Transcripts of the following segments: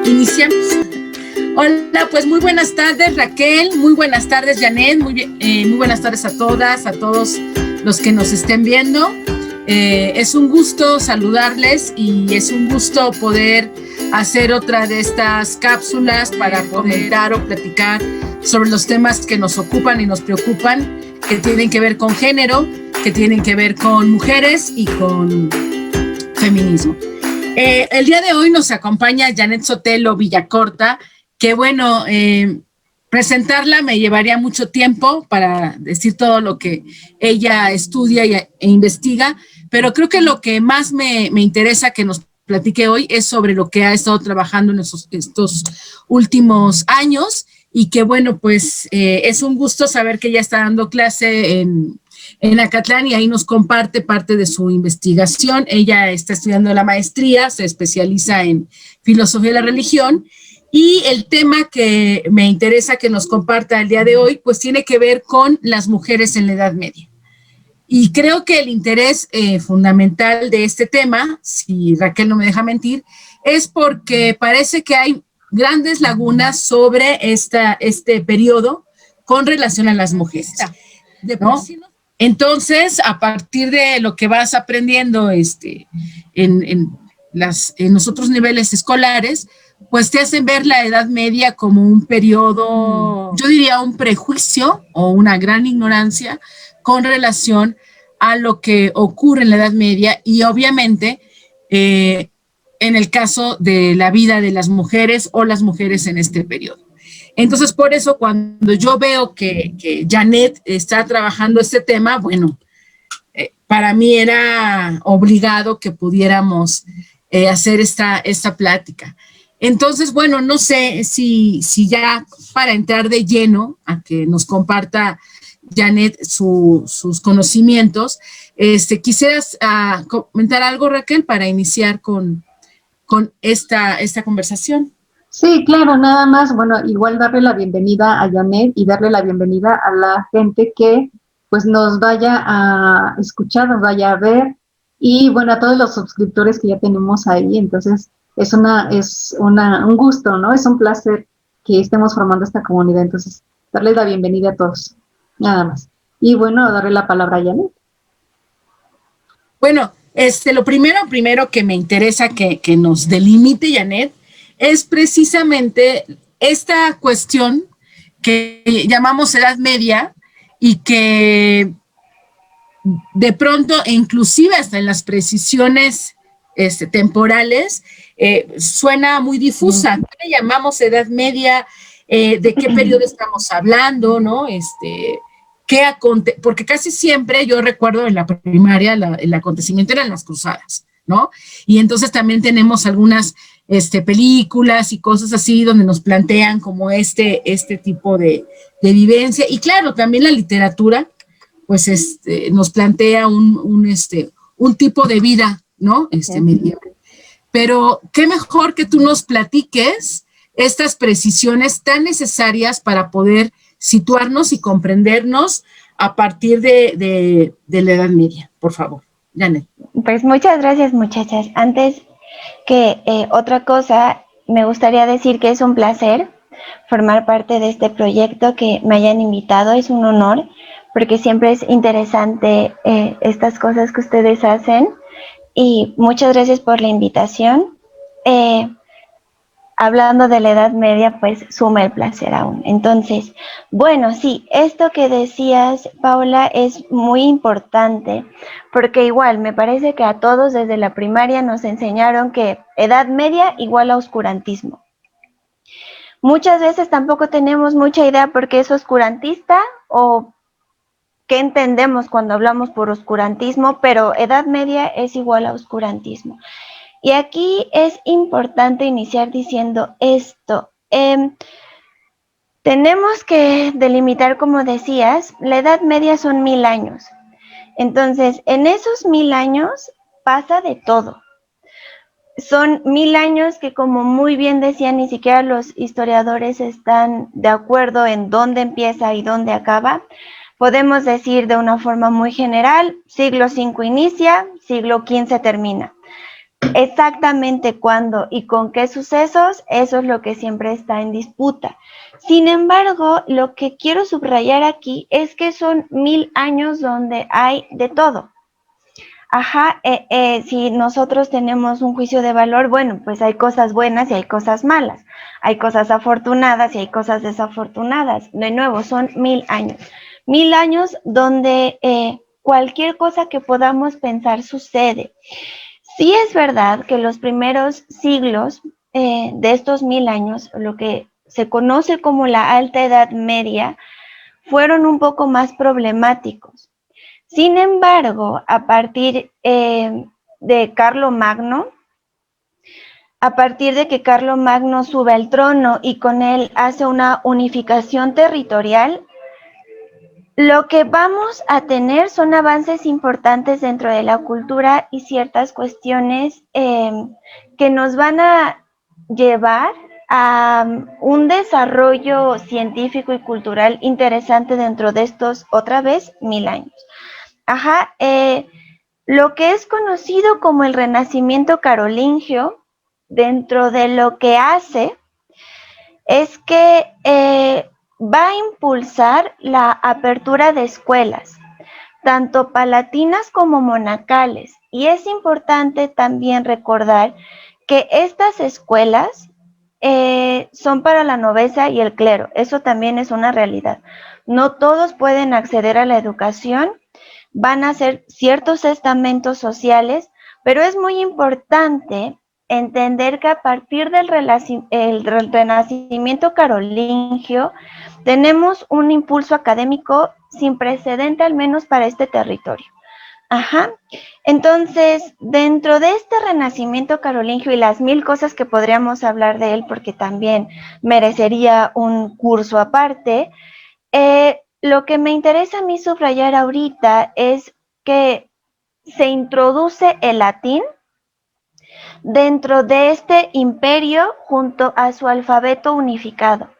Iniciamos. Hola, pues muy buenas tardes, Raquel, muy buenas tardes, Janet, muy buenas tardes a todas, a todos los que nos estén viendo. Es un gusto saludarles y es un gusto poder hacer otra de estas cápsulas para comentar o platicar sobre los temas que nos ocupan y nos preocupan, que tienen que ver con género, que tienen que ver con mujeres y con feminismo. El día de hoy nos acompaña Janet Sotelo Villacorta, que bueno, presentarla me llevaría mucho tiempo para decir todo lo que ella estudia e investiga, pero creo que lo que más me interesa que nos platique hoy es sobre lo que ha estado trabajando en estos últimos años y que bueno, pues es un gusto saber que ella está dando clase en Acatlán y ahí nos comparte parte de su investigación. Ella está estudiando la maestría, se especializa en filosofía de la religión y el tema que me interesa que nos comparta el día de hoy, pues tiene que ver con las mujeres en la Edad Media. Y creo que el interés fundamental de este tema, si Raquel no me deja mentir, es porque parece que hay grandes lagunas sobre este periodo con relación a las mujeres, ¿no? Entonces, a partir de lo que vas aprendiendo en los otros niveles escolares, pues te hacen ver la Edad Media como un periodo, yo diría un prejuicio o una gran ignorancia con relación a lo que ocurre en la Edad Media y obviamente en el caso de la vida de las mujeres o las mujeres en este periodo. Entonces, por eso, cuando yo veo que Janet está trabajando este tema, bueno, para mí era obligado que pudiéramos hacer esta plática. Entonces, bueno, no sé si ya para entrar de lleno a que nos comparta Janet sus conocimientos, ¿quisieras comentar algo, Raquel, para iniciar con esta conversación? Sí, claro, nada más, bueno, igual darle la bienvenida a Janet y darle la bienvenida a la gente que pues nos vaya a escuchar, nos vaya a ver y bueno, a todos los suscriptores que ya tenemos ahí, entonces es un gusto, ¿no? Es un placer que estemos formando esta comunidad, entonces darles la bienvenida a todos, nada más. Y bueno, darle la palabra a Janet. Bueno, lo primero que me interesa que nos delimite, Janet, es precisamente esta cuestión que llamamos Edad Media y que de pronto, inclusive hasta en las precisiones temporales, suena muy difusa. ¿Qué le llamamos Edad Media? ¿De qué periodo estamos hablando? ¿No? Porque casi siempre yo recuerdo en la primaria el acontecimiento eran las cruzadas, ¿no? Y entonces también tenemos algunas películas y cosas así donde nos plantean como este tipo de vivencia. Y claro, también la literatura, pues nos plantea un tipo de vida, ¿no? Medieval. Pero qué mejor que tú nos platiques estas precisiones tan necesarias para poder situarnos y comprendernos a partir de la Edad Media, por favor. Janet. Pues muchas gracias, muchachas. Antes que otra cosa, me gustaría decir que es un placer formar parte de este proyecto, que me hayan invitado, es un honor, porque siempre es interesante estas cosas que ustedes hacen, y muchas gracias por la invitación. Hablando de la Edad Media, pues suma el placer aún. Entonces, bueno, sí, esto que decías, Paula, es muy importante, porque igual me parece que a todos desde la primaria nos enseñaron que Edad Media igual a oscurantismo. Muchas veces tampoco tenemos mucha idea por qué es oscurantista o qué entendemos cuando hablamos por oscurantismo, pero Edad Media es igual a oscurantismo. Y aquí es importante iniciar diciendo esto. Tenemos que delimitar, como decías, la Edad Media son 1000 años. Entonces, en esos 1000 años pasa de todo. Son 1000 años que, como muy bien decían, ni siquiera los historiadores están de acuerdo en dónde empieza y dónde acaba. Podemos decir de una forma muy general, siglo V inicia, siglo XV termina. Exactamente cuándo y con qué sucesos, eso es lo que siempre está en disputa. Sin embargo, lo que quiero subrayar aquí es que son 1000 años donde hay de todo. Ajá, si nosotros tenemos un juicio de valor, bueno, pues hay cosas buenas y hay cosas malas, hay cosas afortunadas y hay cosas desafortunadas. De nuevo, son 1000 años. 1000 años donde cualquier cosa que podamos pensar sucede. Sí es verdad que los primeros siglos de estos 1000 años, lo que se conoce como la Alta Edad Media, fueron un poco más problemáticos. Sin embargo, a partir de Carlomagno, a partir de que Carlomagno sube al trono y con él hace una unificación territorial, lo que vamos a tener son avances importantes dentro de la cultura y ciertas cuestiones que nos van a llevar a un desarrollo científico y cultural interesante dentro de estos, otra vez, 1000 años. Ajá, lo que es conocido como el Renacimiento carolingio, dentro de lo que hace, es que va a impulsar la apertura de escuelas, tanto palatinas como monacales. Y es importante también recordar que estas escuelas son para la nobleza y el clero. Eso también es una realidad. No todos pueden acceder a la educación, van a ser ciertos estamentos sociales, pero es muy importante entender que a partir del Renacimiento carolingio tenemos un impulso académico sin precedente, al menos para este territorio. Ajá. Entonces, dentro de este Renacimiento carolingio y las 1000 cosas que podríamos hablar de él, porque también merecería un curso aparte, lo que me interesa a mí subrayar ahorita es que se introduce el latín dentro de este imperio junto a su alfabeto unificado.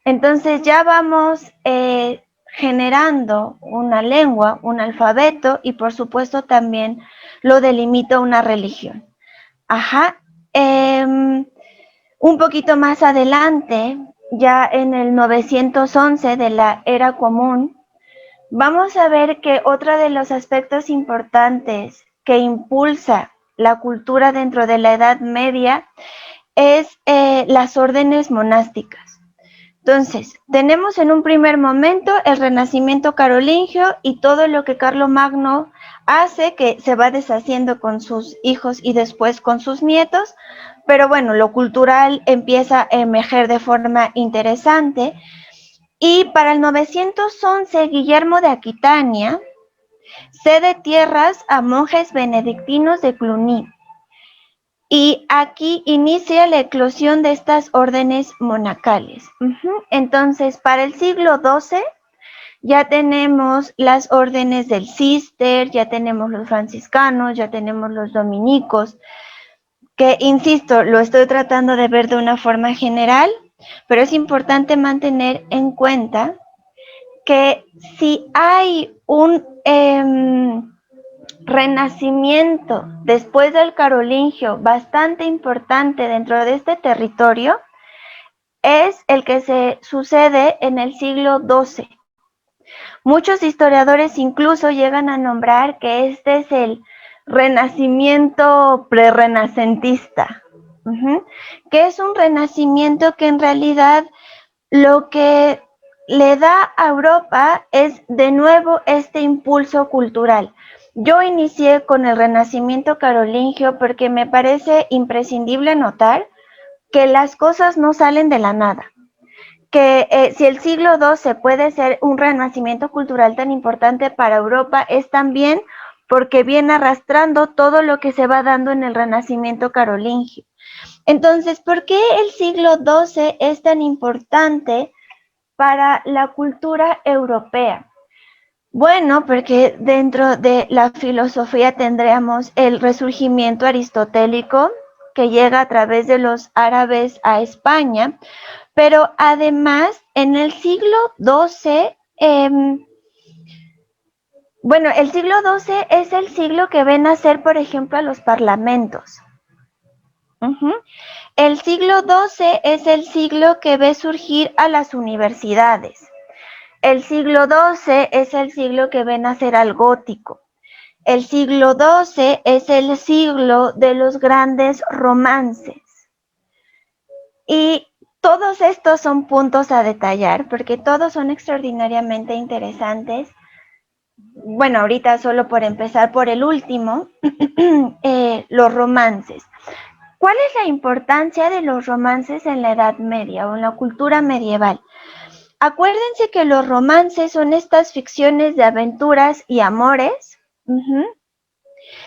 Entonces ya vamos generando una lengua, un alfabeto y por supuesto también lo delimita una religión. Ajá. Un poquito más adelante, ya en el 911 de la era común, vamos a ver que otro de los aspectos importantes que impulsa la cultura dentro de la Edad Media es las órdenes monásticas. Entonces, tenemos en un primer momento el Renacimiento carolingio y todo lo que Carlomagno hace, que se va deshaciendo con sus hijos y después con sus nietos, pero bueno, lo cultural empieza a emerger de forma interesante. Y para el 911, Guillermo de Aquitania cede tierras a monjes benedictinos de Cluny. Y aquí inicia la eclosión de estas órdenes monacales. Entonces, para el siglo XII ya tenemos las órdenes del Cister, ya tenemos los franciscanos, ya tenemos los dominicos, que, insisto, lo estoy tratando de ver de una forma general, pero es importante mantener en cuenta que si hay un renacimiento después del carolingio bastante importante dentro de este territorio, es el que se sucede en el siglo XII. Muchos historiadores incluso llegan a nombrar que este es el renacimiento prerrenacentista, que es un renacimiento que en realidad lo que le da a Europa es de nuevo este impulso cultural. Yo inicié con el Renacimiento carolingio porque me parece imprescindible notar que las cosas no salen de la nada. Que si el siglo XII puede ser un renacimiento cultural tan importante para Europa, es también porque viene arrastrando todo lo que se va dando en el Renacimiento carolingio. Entonces, ¿por qué el siglo XII es tan importante para la cultura europea? Bueno, porque dentro de la filosofía tendríamos el resurgimiento aristotélico que llega a través de los árabes a España, pero además en el siglo XII Bueno, el siglo XII es el siglo que ven nacer, por ejemplo, a los parlamentos. El siglo XII es el siglo que ve surgir a las universidades. El siglo XII es el siglo que ve nacer al gótico. El siglo XII es el siglo de los grandes romances. Y todos estos son puntos a detallar porque todos son extraordinariamente interesantes. Bueno, ahorita solo por empezar por el último, los romances. ¿Cuál es la importancia de los romances en la Edad Media o en la cultura medieval? Acuérdense que los romances son estas ficciones de aventuras y amores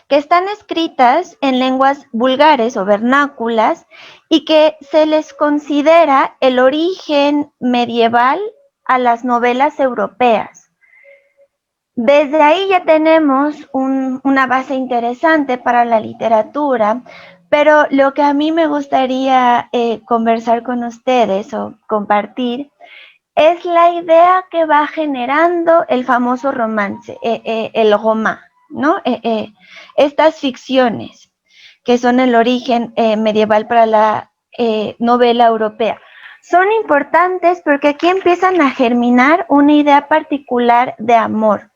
que están escritas en lenguas vulgares o vernáculas y que se les considera el origen medieval a las novelas europeas. Desde ahí ya tenemos una base interesante para la literatura, pero lo que a mí me gustaría conversar con ustedes o compartir es la idea que va generando el famoso romance, el roman, ¿no? Estas ficciones que son el origen medieval para la novela europea. Son importantes porque aquí empiezan a germinar una idea particular de amor.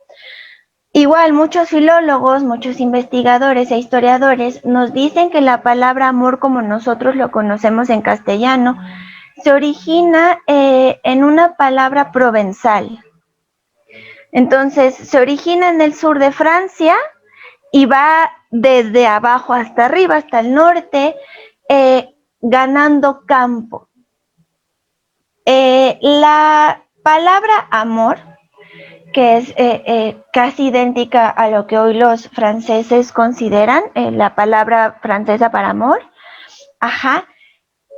Igual, muchos filólogos, muchos investigadores e historiadores nos dicen que la palabra amor, como nosotros lo conocemos en castellano, se origina en una palabra provenzal. Entonces, se origina en el sur de Francia y va desde abajo hasta arriba, hasta el norte, ganando campo. La palabra amor, que es casi idéntica a lo que hoy los franceses consideran la palabra francesa para amor,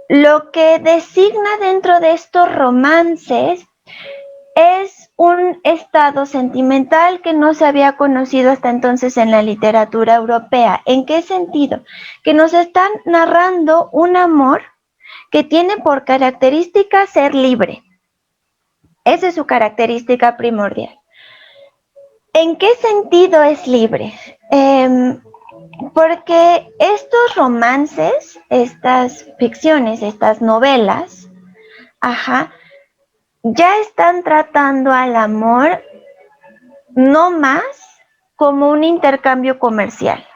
lo que designa dentro de estos romances es un estado sentimental que no se había conocido hasta entonces en la literatura europea. ¿En qué sentido? Que nos están narrando un amor que tiene por característica ser libre. Esa es su característica primordial. ¿En qué sentido es libre? Porque estos romances, estas ficciones, estas novelas, ya están tratando al amor no más como un intercambio comercial.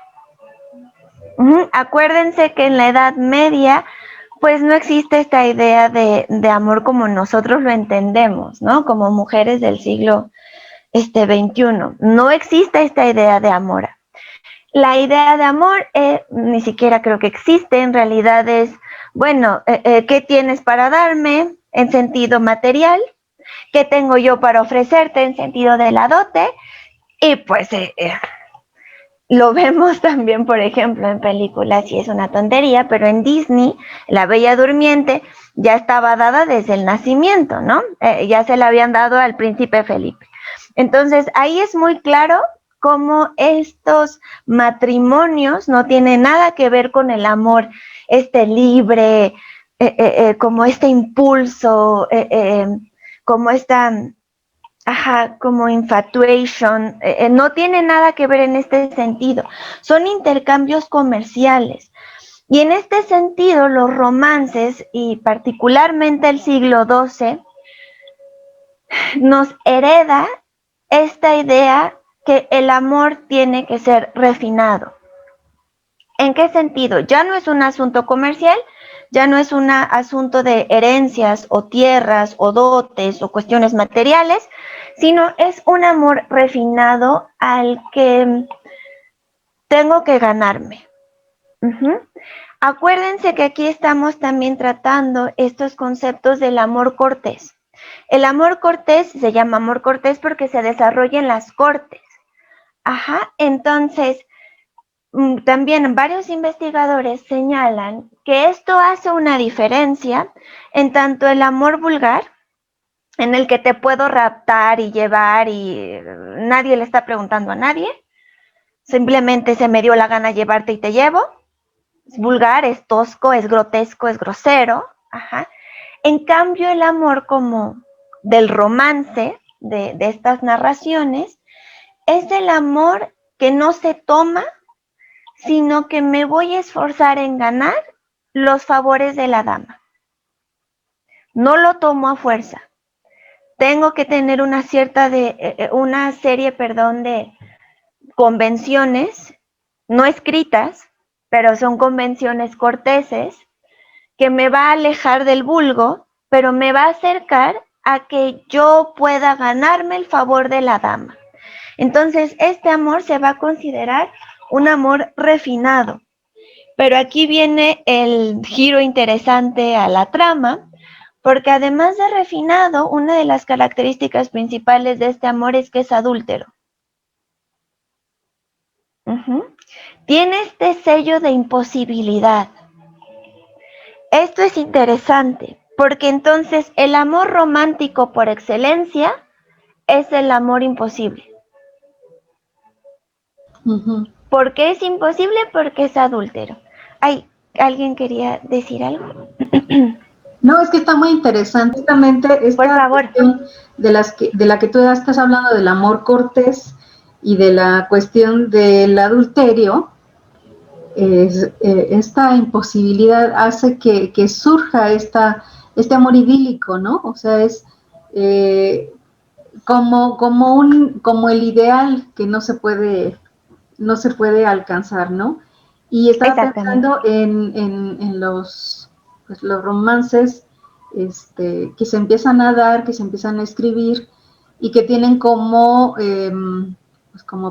Acuérdense que en la Edad Media pues no existe esta idea de amor como nosotros lo entendemos, ¿no? Como mujeres del siglo XXI. No existe esta idea de amor. La idea de amor ni siquiera creo que existe, en realidad es, bueno, ¿qué tienes para darme en sentido material? ¿Qué tengo yo para ofrecerte en sentido de la dote? Y pues lo vemos también, por ejemplo, en películas, y es una tontería, pero en Disney, La Bella Durmiente ya estaba dada desde el nacimiento, ¿no? Ya se la habían dado al príncipe Felipe. Entonces, ahí es muy claro cómo estos matrimonios no tienen nada que ver con el amor libre, como este impulso, como esta... como infatuation, no tiene nada que ver en este sentido. Son intercambios comerciales. Y en este sentido, los romances, y particularmente el siglo XII, nos hereda esta idea que el amor tiene que ser refinado. ¿En qué sentido? Ya no es un asunto comercial, ya no es un asunto de herencias o tierras o dotes o cuestiones materiales, sino es un amor refinado al que tengo que ganarme. Acuérdense que aquí estamos también tratando estos conceptos del amor cortés. El amor cortés se llama amor cortés porque se desarrolla en las cortes. Entonces, también varios investigadores señalan que esto hace una diferencia en tanto el amor vulgar, en el que te puedo raptar y llevar y nadie le está preguntando a nadie, simplemente se me dio la gana llevarte y te llevo, es vulgar, es tosco, es grotesco, es grosero. En cambio, el amor como del romance, de estas narraciones, es el amor que no se toma, sino que me voy a esforzar en ganar los favores de la dama. No lo tomo a fuerza. Tengo que tener una serie, de convenciones, no escritas, pero son convenciones corteses, que me va a alejar del vulgo, pero me va a acercar a que yo pueda ganarme el favor de la dama. Entonces, este amor se va a considerar un amor refinado. Pero aquí viene el giro interesante a la trama, porque además de refinado, una de las características principales de este amor es que es adúltero. Tiene este sello de imposibilidad. Esto es interesante, porque entonces el amor romántico por excelencia es el amor imposible. ¿Por qué es imposible? Porque es adúltero. Ay, ¿alguien quería decir algo? No, es que está muy interesante justamente esta cuestión de la que tú estás hablando, del amor cortés y de la cuestión del adulterio. Esta imposibilidad hace que surja este amor idílico, ¿no? O sea, es como el ideal que no se puede alcanzar, ¿no? Y estaba pensando en los romances que se empiezan a dar, que se empiezan a escribir y que tienen como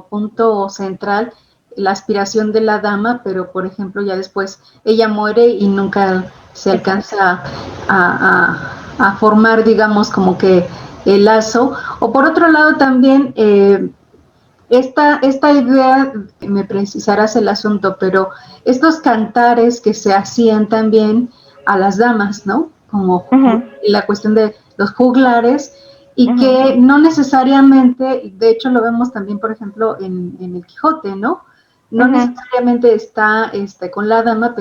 punto central la aspiración de la dama, pero por ejemplo ya después ella muere y nunca se alcanza a formar, digamos, como que el lazo. O por otro lado también esta idea, me precisarás el asunto, pero estos cantares que se hacían también a las damas, ¿no? Como la cuestión de los juglares, y que no necesariamente, de hecho lo vemos también, por ejemplo, en el Quijote, ¿no? No necesariamente está con la dama,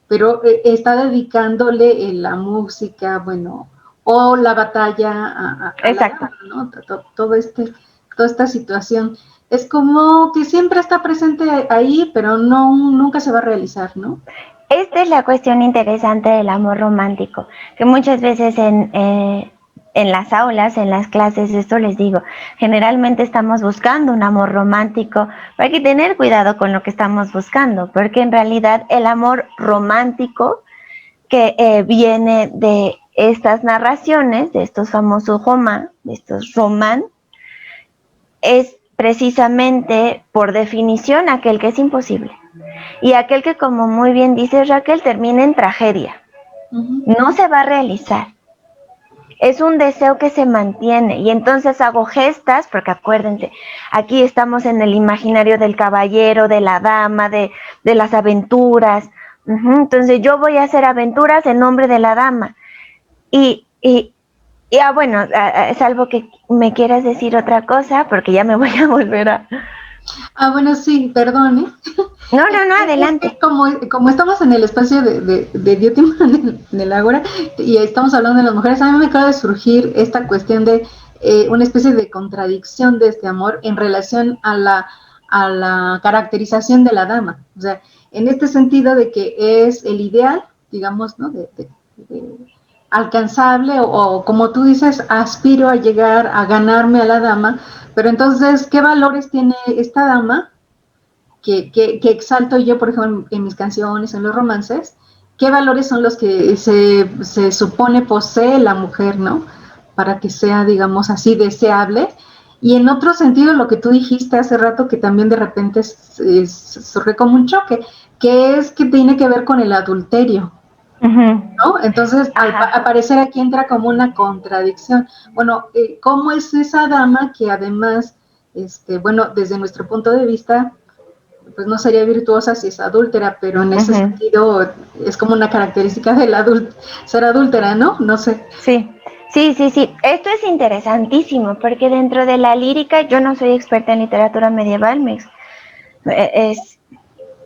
pero está dedicándole la música, bueno, o la batalla a la dama, ¿no? Toda esta situación. Es como que siempre está presente ahí, pero nunca se va a realizar, ¿no? Esta es la cuestión interesante del amor romántico, que muchas veces en las aulas, en las clases, esto les digo, generalmente estamos buscando un amor romántico, pero hay que tener cuidado con lo que estamos buscando, porque en realidad el amor romántico que viene de estas narraciones, de estos famosos romans, de estos román, es precisamente por definición aquel que es imposible. Y aquel que, como muy bien dice Raquel, termina en tragedia. No se va a realizar. Es un deseo que se mantiene. Y entonces hago gestas, porque acuérdense, aquí estamos en el imaginario del caballero, de la dama, de las aventuras. Entonces yo voy a hacer aventuras en nombre de la dama. Bueno, salvo que me quieras decir otra cosa, porque ya me voy a volver a... bueno, sí, perdón, ¿eh? No, adelante. Es que como estamos en el espacio de Diotima en el Ágora, y estamos hablando de las mujeres, a mí me acaba de surgir esta cuestión de una especie de contradicción de este amor en relación a la caracterización de la dama. O sea, en este sentido de que es el ideal, digamos, ¿no? De alcanzable, o como tú dices, aspiro a llegar a ganarme a la dama, pero entonces, ¿qué valores tiene esta dama que exalto yo, por ejemplo, en mis canciones, en los romances? ¿Qué valores son los que se supone posee la mujer, ¿no? Para que sea, digamos así, deseable. Y en otro sentido, lo que tú dijiste hace rato, que también de repente surge como un choque, que es que tiene que ver con el adulterio, ¿no? Entonces, al parecer aquí entra como una contradicción. Bueno, ¿cómo es esa dama que además, bueno, desde nuestro punto de vista, pues no sería virtuosa si es adúltera, pero en ese sentido es como una característica del ser adúltera, ¿no? No sé. Sí. Esto es interesantísimo, porque dentro de la lírica, yo no soy experta en literatura medieval,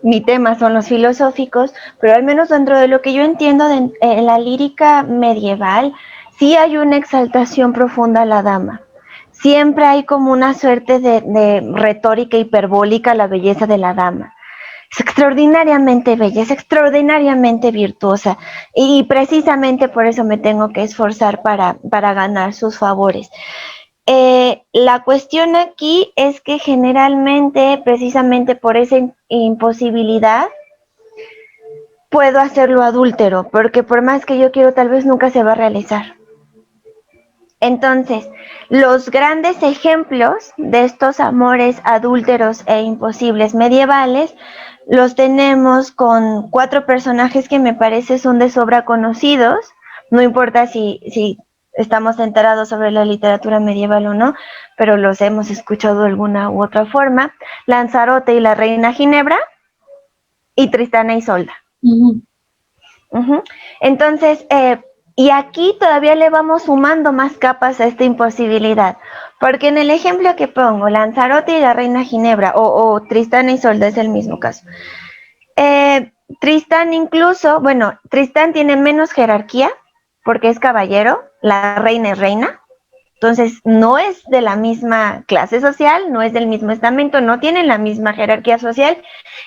mi tema son los filosóficos, pero al menos dentro de lo que yo entiendo en la lírica medieval, sí hay una exaltación profunda a la dama. siempre hay como una suerte de retórica hiperbólica a la belleza de la dama. Es extraordinariamente bella, es extraordinariamente virtuosa y precisamente por eso me tengo que esforzar para ganar sus favores. La cuestión aquí es que generalmente, precisamente por esa imposibilidad, puedo hacerlo adúltero, porque por más que yo quiero, tal vez nunca se va a realizar. Entonces, los grandes ejemplos de estos amores adúlteros e imposibles medievales los tenemos con 4 personajes que me parece son de sobra conocidos, no importa si estamos enterados sobre la literatura medieval o no, pero los hemos escuchado de alguna u otra forma: Lanzarote y la reina Ginebra, y Tristán e Isolda. Entonces, y aquí todavía le vamos sumando más capas a esta imposibilidad, porque en el ejemplo que pongo, Lanzarote y la reina Ginebra, o Tristán e Isolda, es el mismo caso. Tristán incluso, bueno, Tristán tiene menos jerarquía, porque es caballero, la reina es reina, entonces no es de la misma clase social, no es del mismo estamento, no tienen la misma jerarquía social,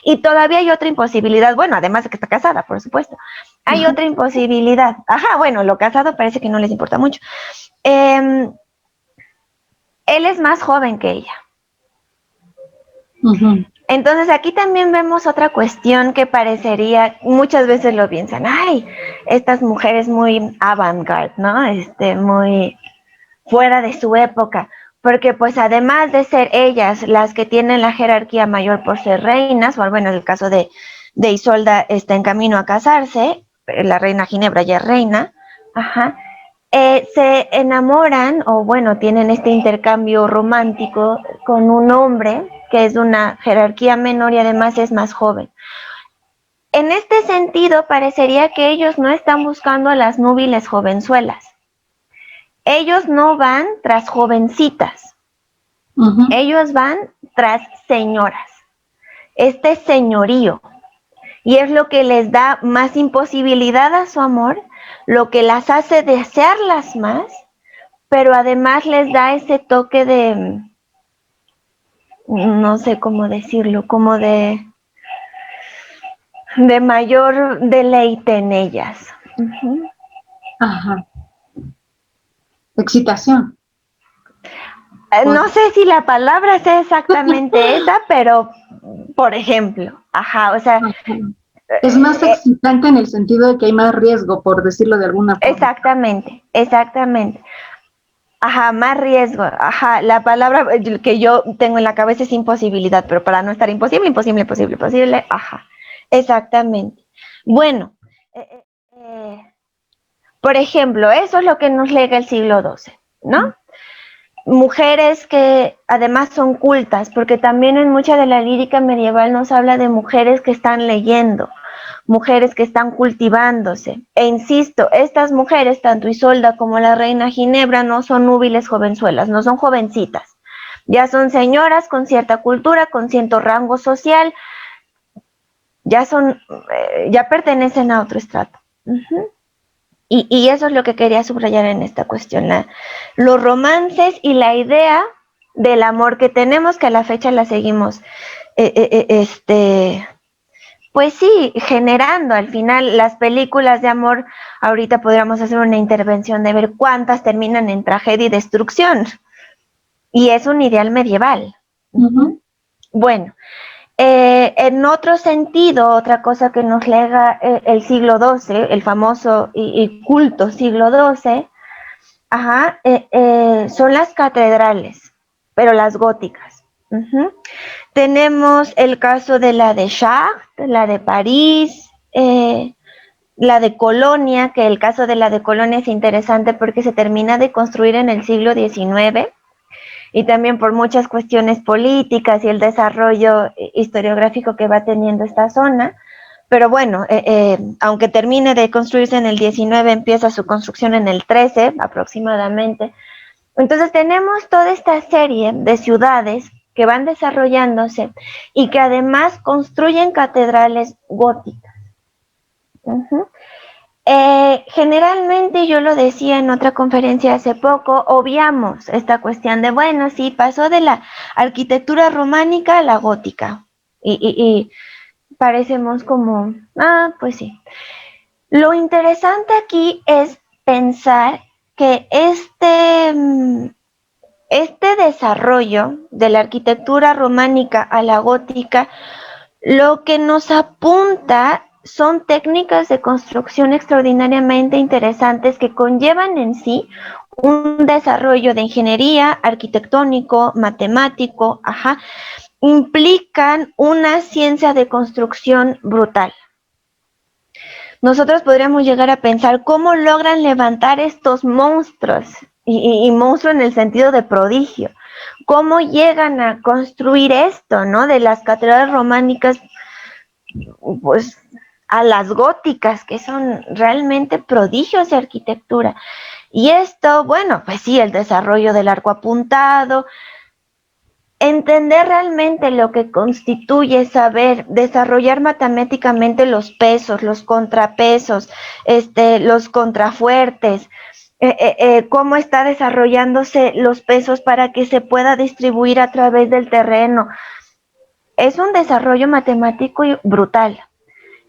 y todavía hay otra imposibilidad, bueno, además de que está casada, por supuesto, hay otra imposibilidad. Ajá, bueno, lo casado parece que no les importa mucho. Él es más joven que ella. Entonces aquí también vemos otra cuestión que parecería, muchas veces lo piensan, ay, estas mujeres muy avant-garde, ¿no? Muy fuera de su época, porque pues además de ser ellas las que tienen la jerarquía mayor por ser reinas, o bueno, en el caso de Isolda está en camino a casarse, la reina Ginebra ya es reina, se enamoran, o bueno, tienen este intercambio romántico con un hombre que es de una jerarquía menor y además es más joven. En este sentido, parecería que ellos no están buscando a las núbiles jovenzuelas. Ellos no van tras jovencitas, ellos van tras señoras, este señorío, y es lo que les da más imposibilidad a su amor, lo que las hace desearlas más, pero además les da ese toque de, no sé cómo decirlo, como de mayor deleite en ellas. Excitación. No sé si la palabra sea exactamente esa, pero por ejemplo, o sea, es más excitante en el sentido de que hay más riesgo, por decirlo de alguna forma. Exactamente. Más riesgo. La palabra que yo tengo en la cabeza es imposibilidad, pero para no estar imposible, exactamente. Bueno, por ejemplo, eso es lo que nos lega el siglo XII, ¿no? Mujeres que además son cultas, porque también en mucha de la lírica medieval nos habla de mujeres que están leyendo, mujeres que están cultivándose. E insisto, estas mujeres, tanto Isolda como la reina Ginebra, no son núbiles jovenzuelas, no son jovencitas. Ya son señoras con cierta cultura, con cierto rango social, ya pertenecen a otro estrato. Y eso es lo que quería subrayar en esta cuestión, los romances y la idea del amor que tenemos, que a la fecha la seguimos, pues sí, generando. Al final las películas de amor, ahorita podríamos hacer una intervención de ver cuántas terminan en tragedia y destrucción, y es un ideal medieval. Bueno, en otro sentido, otra cosa que nos lega el siglo XII, el famoso y culto siglo XII, son las catedrales, pero las góticas. Tenemos el caso de la de Chartres, la de París, la de Colonia, que el caso de la de Colonia es interesante porque se termina de construir en el siglo XIX, y también por muchas cuestiones políticas y el desarrollo historiográfico que va teniendo esta zona. Pero bueno, aunque termine de construirse en el 19, empieza su construcción en el 13 aproximadamente. Entonces tenemos toda esta serie de ciudades que van desarrollándose y que además construyen catedrales góticas. Generalmente, yo lo decía en otra conferencia hace poco, obviamos esta cuestión de, bueno, sí, pasó de la arquitectura románica a la gótica. Y parecemos como, pues sí. Lo interesante aquí es pensar que este desarrollo de la arquitectura románica a la gótica, lo que nos apunta son técnicas de construcción extraordinariamente interesantes que conllevan en sí un desarrollo de ingeniería, arquitectónico, matemático, implican una ciencia de construcción brutal. Nosotros podríamos llegar a pensar cómo logran levantar estos monstruos, y monstruo en el sentido de prodigio, cómo llegan a construir esto, ¿no? De las catedrales románicas, pues, a las góticas, que son realmente prodigios de arquitectura. Y esto, bueno, pues sí, el desarrollo del arco apuntado, entender realmente lo que constituye saber desarrollar matemáticamente los pesos, los contrapesos, los contrafuertes, cómo está desarrollándose los pesos para que se pueda distribuir a través del terreno. Es un desarrollo matemático brutal,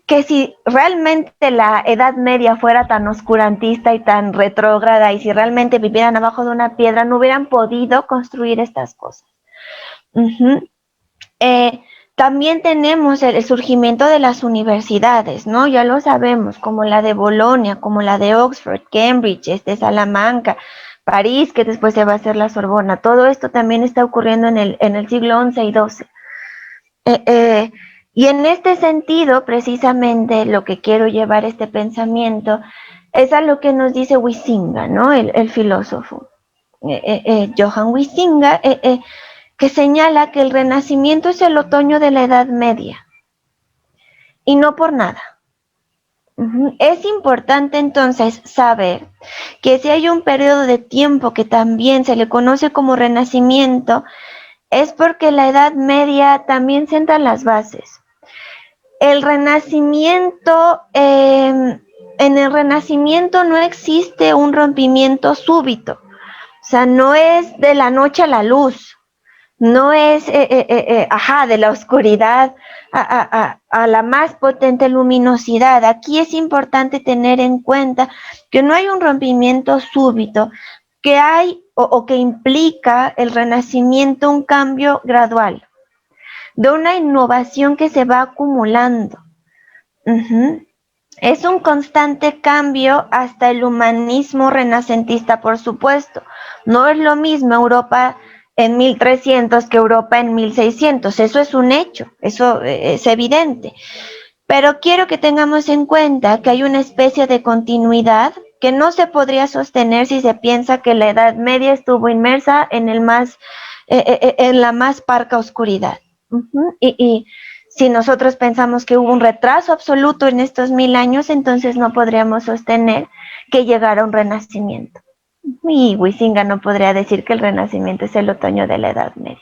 que si realmente la Edad Media fuera tan oscurantista y tan retrógrada, y si realmente vivieran abajo de una piedra, no hubieran podido construir estas cosas. También tenemos el surgimiento de las universidades, ¿no? Ya lo sabemos, como la de Bolonia, como la de Oxford, Cambridge, Salamanca, París, que después se va a hacer la Sorbona. Todo esto también está ocurriendo en el siglo XI y XII. Y en este sentido, precisamente, lo que quiero llevar este pensamiento es a lo que nos dice Huizinga, ¿no? El filósofo. Johann Huizinga, que señala que el Renacimiento es el otoño de la Edad Media, y no por nada. Es importante entonces saber que si hay un periodo de tiempo que también se le conoce como Renacimiento, es porque la Edad Media también sienta las bases. El Renacimiento, en el Renacimiento no existe un rompimiento súbito, o sea, no es de la noche a la luz. No es de la oscuridad a la más potente luminosidad. Aquí es importante tener en cuenta que no hay un rompimiento súbito, que hay o que implica el Renacimiento un cambio gradual, de una innovación que se va acumulando. Es un constante cambio hasta el humanismo renacentista, por supuesto. No es lo mismo Europa en 1300 que Europa en 1600, eso es un hecho, eso es evidente. Pero quiero que tengamos en cuenta que hay una especie de continuidad que no se podría sostener si se piensa que la Edad Media estuvo inmersa en la más parca oscuridad. Y si nosotros pensamos que hubo un retraso absoluto en estos 1000 años, entonces no podríamos sostener que llegara un renacimiento. Y Huizinga no podría decir que el Renacimiento es el otoño de la Edad Media.